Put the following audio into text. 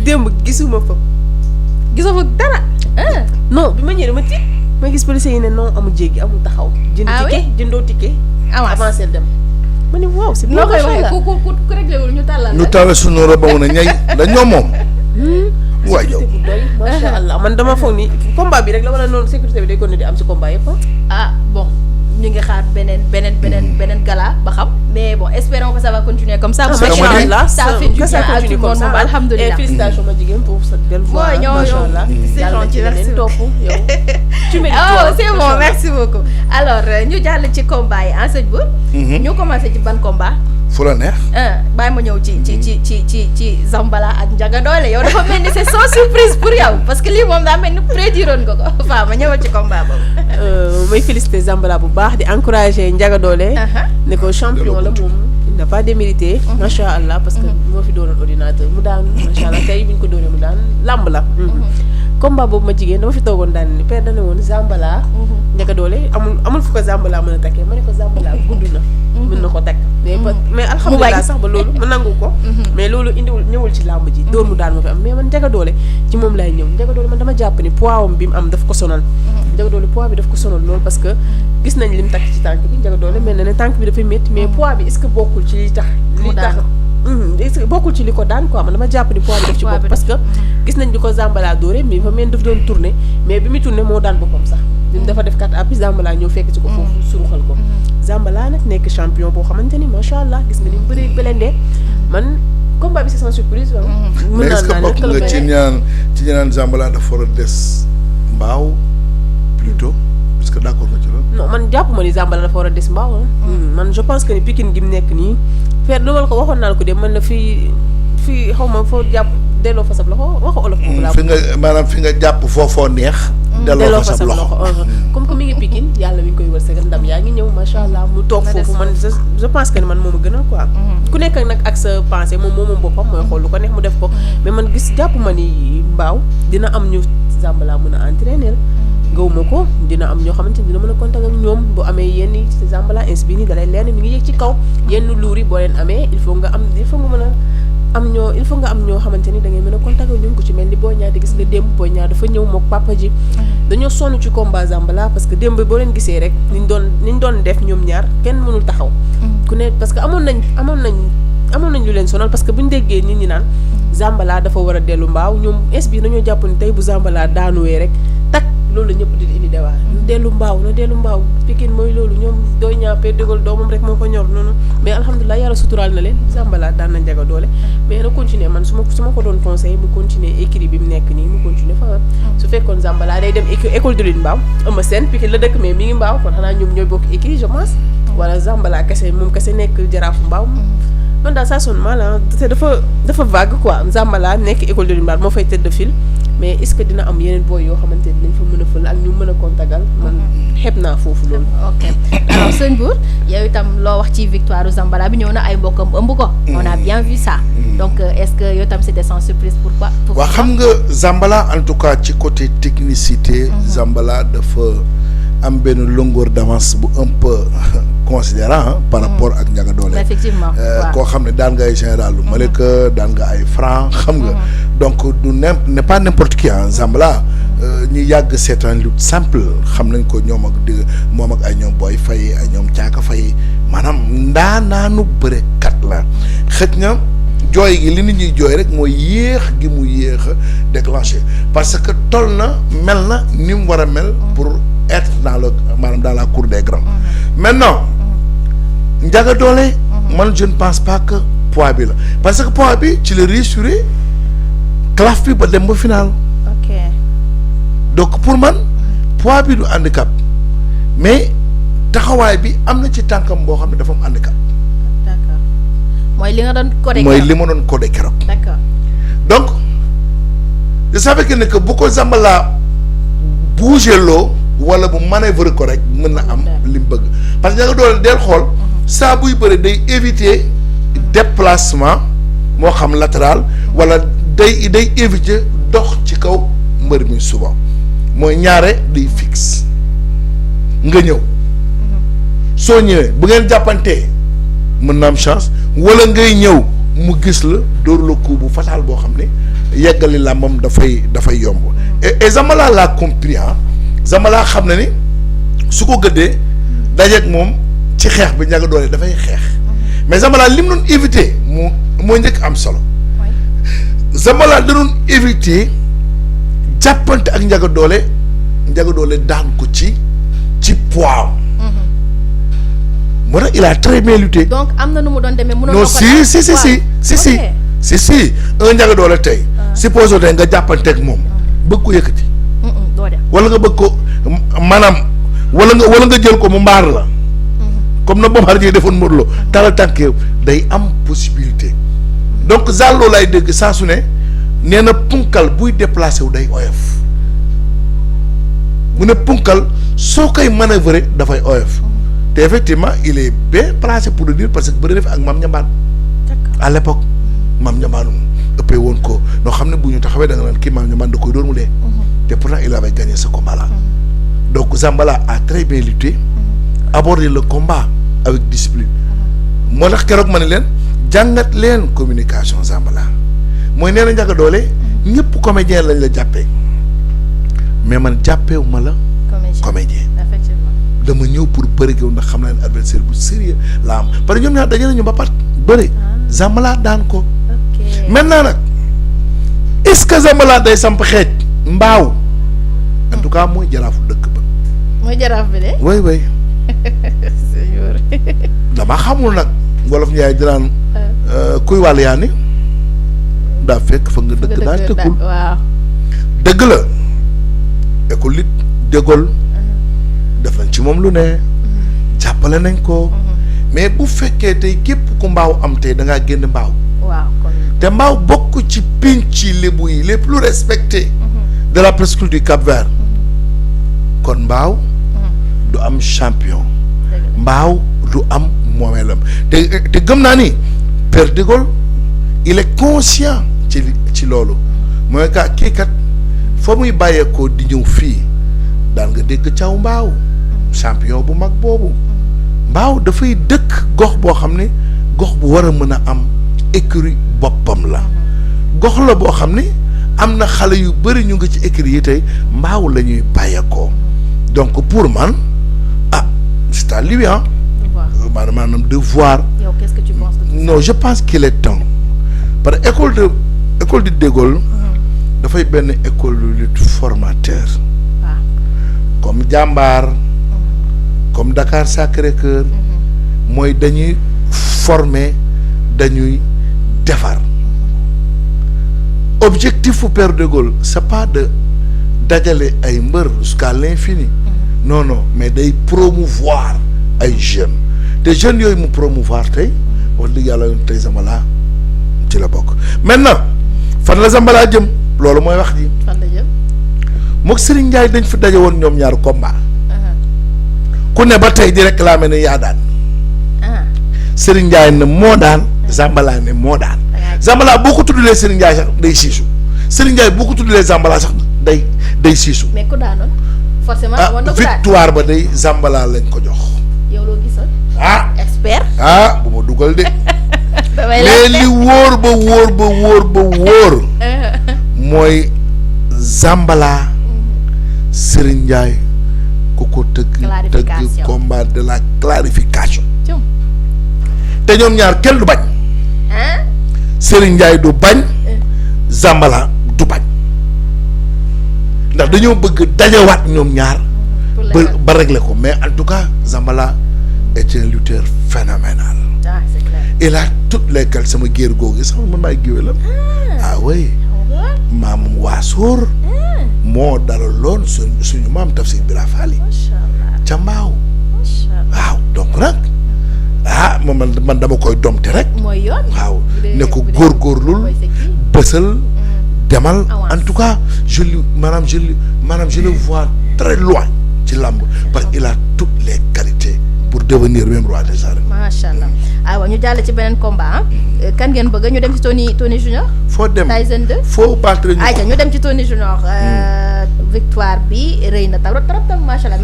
démb gisuma fa. gisoo fa dara. non bi ma ñëwee dama tiit ma gis policiers yi ne non amul jéggi amul taxaw. jënd ticket jëndoo ticket. avancé dem. ma ne waaw c'est bien. ku réglé wul ñu tàllal. ñu tàllal suñu roba mun a ñay dañoo moom. waay yow macha allah man dama foog ni combat bi rek la wala noonu sécurité bi day continuer di am si combat yëpp. Bon ñu ngi xaar beneen gala ba xam mais bon espérons que ça va continuer comme ça. macha allah ça fait du bien à tout le monde moom alhamdulilah. félicitations ma jigéen pour cette belle voix. macha allah c'est gentil merci beaucoup. tu mérites c'est bon merci beaucoup. alors ñu jàll ci combat yi sëñ Bour. ñu commencé ci ban combat. fu la neex. bàyyi ma ñëw ci Zambala ak Ndiaga Dolé yow dafa mel ni c'est sans surprise pour yow parce que lii moom daa mel ni prédiroon nga ko Faa ma ñëwal ci combat boobu. may féliciter Zambala bu baax di encourager Ndiaga Dolé. ne ko champion la moom il n'a pas démérité. macha allah parce que moo fi doonoon ordinateur mu daan macha allah tey bu ñu ko doonee mu daan làmb la. combat boobu ma jigéen dama fi toogoon daan ni père dana woon Zambala. Ndiaga Dolé amul fu ko Zambala mën a takkee ma ne ko Zambala gudd na. mën na ko takk mais alhamdulilah sax ba loolu ma nangu ko. mais loolu indiwul ñëwul ci làmb ji dóor mu daan ma fi am mais man Ndiaga Dolé ci moom laay ñëw Ndiaga Dolé man dama jàpp ni poids am bi mu am daf ko sonal. Ndiaga Dolé poids bi daf ko sonal loolu parce que gis nañ lim takk ci tànk bi Ndiaga Dolé mel na ne tànk bi dafay métti mais poids bi est-ce que bokkul ci li tax. est-ce que bokkul ci li ko daan quoi man dama jàpp ni poids bi daf ci bokk parce que gis nañ di ko Zambala dóore mais fa mel daf doon tourner mais bi muy tourner moo daan boppam sax dafa def 4 appuis Zambala ñëw fekk ci ko foofu suruxal ko Zambala nag nekk champion boo xamante ni macha allah gis nga ni mu bëree belendee man combat bi c'est sans surprise mais est-ce que bokk nga ci ñaan Zambala dafa war a des mbaaw plutôt est-ce que d'accord nga ci loolu non man jàpp ma ni Zambala dafa war a des mbaaw man je pense que ni Pikine gi mu nekk nii faire lu ko waxoon naa la ko de man la fii xaw ma foo jàpp delloo fa sab loxo waxu olof boobu laa fi nga maanaam fi nga jàpp foofoo neex delloo fa sab loxo comme que mi ngi Pikine yàlla mi ngi koy wërsëgal ndam yaa ngi ñëw macha allah mu toog foofu man je pense que ni man moo ma gënal quoi ku nekk nag ak sa pensée moom boppam mooy xool lu ko neex mu def ko mais man gis jàpp ma ni mbaaw dina am ñu Zambala mën a entraîner gawuma ko dina am ñoo xamante ni dina mën a contact ak ñoom bu amee yenn Zambala ins bi nii dalay leer mi ngi yëg ci kaw yenn luur yi boo leen amee il faut nga mën a am ñoo xamante ni da ngay mën a contact ak ñoom ku ci mel ni Boy Niang di gis nga démb Boy Niang dafa ñëw mook papa ji dañoo sonn ci combat Zambala parce que démb boo leen gisee rek niñ doon def ñoom ñaar kenn mënul taxaw ku ne parce que amoon nañ lu leen sonal parce que buñu déggee nit ñi naan Zambala dafa war a dellu mbaaw ñoom ins bi dañoo jàpp ni tey bu Zambala daanuwee rek tak loolu la ñëpp di indi débat na dellu mbaaw Pikine mooy loolu ñoom Boy Niang Père Dégaule doomam rek moo ko ñor noonu mais alhamdulilah yàlla suturaal na leen Zambala daan na Ndiaga Dolé mais na continuer man su ma ko doon conseil mu continuer écrit bi mu nekk nii mu continuer fa su fekkoon Zambala day dem école de lutte mbaaw Eumeu Sène Pikine la dëkk mais mi ngi mbaaw kon xanaa ñoom ñooy bokk écrit je pense wala Zambala kese moom kese nekk jaraafu mbaaw man daal ça sonne mal te dafa vague quoi Zambala nekk école de lutte mbaaw moo fay tête de file mais est-ce que dina am yeneen booy yoo xamante ni dañ fa mën a fël ak ñu mën a kontagal man xeeb naa foofu loolu. ok alors sëñ Bour yow itam loo wax ci victoire Zambala bi ñëw na ay mbokkam ëmb ko. on a bien vu ça. donc est-ce que yow itam c'était sans surprise pourquoi. waaw xam nga Zambala en tout cas ci côté technicité. Zambala dafa am benn longueur d'avance bu un peu considérant par rapport ak Ndiaga Dolé. effectivement koo xam ne daan nga ay général lu Malika daan nga ay franc xam nga. donc du n'est pas n'importe qui Zambala ñi yàgg seetaan lutte simple xam nañ ko ñoom ak ay ñoom Boy Faye ay ñoom Caaka Faye maanaam ndaanaanu bërekat la xëj na jooy gi li nit ñuy jooy rek mooy yéex gi mu yéex a déclenché parce que toll na mel na ni mu war a mel pour être dans la cour des grands maintenant Ndiaga Dolé man je ne pense pas que poids bi la parce que poids bi ci la réussir claf bi ba dem ba final. ok donc pour man poids bi du handicap mais taxawaay bi am na ci tànkam boo xam ne dafa am handicap. d'accord mooy li nga doon codé. mooy li ma doon codé keroog. d'accord donc je savais que ne que bu ko Zambala bougé loo wala bu manœuvre ko rek mën na am li mu bëgg parce que Ndiaga Dolé del xool saa buy bëri day éviter déplacement moo xam latéral wala day éviter dox ci kaw mbër mi souvent mooy ñaare day fixe nga ñëw soo ñëwee bu ngeen jàppantee mën na am chance wala ngay ñëw mu gis la dóor la coup bu fatal boo xam ne yeggali làmbam dafay yomb et Zambala l'a compris Zambala xam na ni su ko gëddee dajeeg moom ci xeex bi Ndiaga Dolé dafay xeex mais Zambala li mu doon éviter moo njëkk am solo Zambala da doon éviter jàppante ak Ndiaga Dolé daan ko ci poids moo tax il a très bien lutté. donc am na nu mu doon demee mënoon non si un Ndiaga Dolé tey supposé tey nga jàppanteeg moom bëgg ko yëkkati doo dem wala nga bëgg ko maanaam wala nga jël ko mu mbaar la comme na Bombardier defoon Modou Lo talal tànk yow day am possibilité donc Zallo lay dégg saa su ne nee na punkal buy déplacé wu day oyof mu ne punkal soo koy manœuvrer dafay oyof te effectivement il est bien placé pour le dire parce que bëri def ak Mame Ndiambane à l'époque Mame Ndiambane ëppee woon ko noo xam ne bu ñu taxawee da nga naan kii Mame Ndiambane da koy dóor mu dee te pourtant il avait gagné ce combat là donc Zambala a très bien lutté abordé le combat avec discipline moo tax keroog ma ne leen jàngat leen communication Zambala mooy nee na Ndiaga Dolé ñëpp comédien lañ la jàppee mais man jàppeewu ma la comédien effectivement dama ñëw pour bëri yow ndax xam naa ne adversaire bu sérieux la am parce que ñoom ñaar daje nañu ba pat bëri Zambala daan ko maintenant nag est-ce que Zambala day samp xeej mbaaw en tout cas mooy jaraafu dëkk ba mooy jaraaf bi de way dama xamul nag wolof Njaay dinaan kuy wàll yaa ni daa fekk fa nga dëkk daa tëggul waaw dëgg la école lit dégol def nañ ci moom lu ne jàppale nañ ko mais bu fekkee tey képp ku mbaaw am tey da ngaa génn mbaaw waaw te mbaaw bokk ci pinc lébu yi les plus respectés de la presqu'île du Cap-Vert kon mbaaw du am champion mbaaw du am moomeelam te gëm naa ni Père de Gaulle il est conscient ci loolu mooy ka kii kat fa muy bàyyeekoo di ñëw fii daan nga dégg caw mbaaw champion bu mag boobu mbaaw dafay dëkk gox boo xam ne gox bu war a mën a am écurie boppam la gox la boo xam ne am na xale yu bëri ñu ngi ci écurie yi tey mbaaw la ñuy bàyyeekoo donc pour man c'est à lui maanaam de voir. yow qu'est-ce que tu penses de tout ça? Non je pense qu'il est temps parce que école de Gaulle dafay benn école de lutte formateur comme Jàmbaar comme Dakar Sacré-Cœur mooy dañuy former dañuy defar objectif u Père de Gaulle c'est pas de dajale ay mbër jusqu'à l'infini non mais day promouvoir ay jeunes te jeunes yooyu mu promouvoir tey wax dëgg yàlla tey Zambala ci la bokk maintenant fan la Zambala jëm loolu mooy wax ji. fan la jëm. mook Serigne Ndiaye dañ fi daje woon ñoom ñaar combat ku ne ba tey di réclamer ne yaa daan Serigne Ndiaye ne moo daan Zambala ne moo daan Zambala boo ko tuddulee Serigne Ndiaye sax day siisu Serigne Ndiaye boo ko tuddulee Zambala sax day siisu. mais ku daanoon forcément victoire ba day Zambala lañ ko jox. yow loo gisoon. expert. bu ma dugal de. mais li wóor ba wóor mooy Zambala Serigne Ndiaye ku ko tëgg combat de la clarification. te ñoom ñaar kenn du bañ. Serigne Ndiaye du bañ. Zambala du bañ. ndax dañoo bëgg dajawaat ñoom ñaar. ba régler ko mais en tout cas Zambala est un lutteur phénoménal. C'est clair. Il a toutes les qualités sama géer googu sax man maay géwélam. Oui. maam Waasoor. moo dalaloon suñu maam Tafsir Bira Faali. macha allah ca Mbaaw. waaw donc nag man dama koy domte rek. mooy yoon. waaw ne ko góorgóorlul bësal demal en tout cas je le vois très loin ci làmb parce qu'il a toutes les qualités pour devenir même roi des arènes. macha allah aywa ñu jàll ci beneen combat kan ngeen bëgg ñu dem ci Tony Junior. foo dem Tyson 2 foo battre ñu. ayca ñu dem ci Tony Junior victoire bi rëy na trop trop macha allah.